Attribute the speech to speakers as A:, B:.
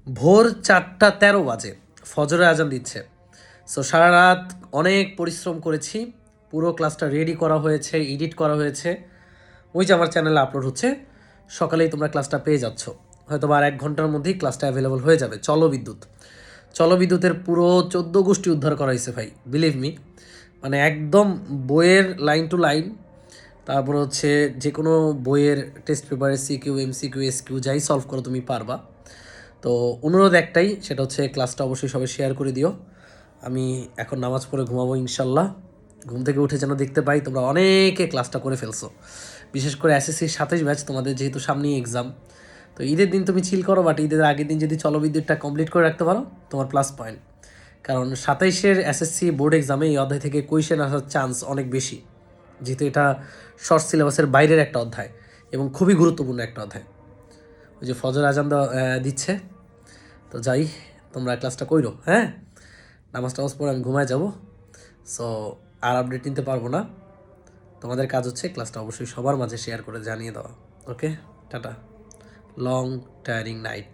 A: ভোর 4:13 বাজে, ফজরের আজান দিচ্ছে। সো সারা রাত অনেক পরিশ্রম করেছি, পুরো ক্লাসটা রেডি করা হয়েছে, এডিট করা হয়েছে, ওই যে আমার চ্যানেলে আপলোড হচ্ছে। সকালেই তোমরা ক্লাসটা পেয়ে যাচ্ছ, হয়তো বা আর 1 ঘন্টার মধ্যেই ক্লাসটা অ্যাভেলেবল হয়ে যাবে। চলো বিদ্যুতের পুরো 14 গোষ্ঠী উদ্ধার করা হয়েছে ভাই, বিলিভ মি। মানে একদম বইয়ের লাইন টু লাইন, তারপর হচ্ছে যে কোনো বইয়ের টেস্ট পেপারের সিকিউ, এমসিকিউ, এসকিউ যাই সলভ করো তুমি পারবা। তো অনুরোধ একটাই, সেটা হচ্ছে ক্লাসটা অবশ্যই সবাই শেয়ার করে দিও। আমি এখন নামাজ পড়ে ঘুমাবো ইনশাল্লাহ। ঘুম থেকে উঠে যেন দেখতে পাই তোমরা অনেকে ক্লাসটা করে ফেলছো, বিশেষ করে এসএসসির 27 ব্যাচ, তোমাদের যেহেতু সামনেই এক্সাম। তো ঈদের দিন তুমি চিল করো, বাট ঈদের আগের দিন যদি চলবিদ্যুৎটা কমপ্লিট করে রাখতে পারো তোমার প্লাস পয়েন্ট। কারণ 27-এর এসএসসি বোর্ড এক্সামে এই অধ্যায় থেকে কোয়েশ্চেন আসার চান্স অনেক বেশি, যেহেতু এটা শর্ট সিলেবাসের বাইরের একটা অধ্যায় এবং খুবই গুরুত্বপূর্ণ একটা অধ্যায়। ওই যে ফজর আজান দিচ্ছে, তো যাই, তোমরা ক্লাসটা কইরো, হ্যাঁ। নামাজ পড়ে আমি ঘুমায় যাব। সো আর আপডেট নিতে পারবো না। তোমাদের কাজ হচ্ছে ক্লাসটা অবশ্যই সবার মাঝে শেয়ার করে জানিয়ে দেওয়া। ওকে, টাটা। Long tiring night.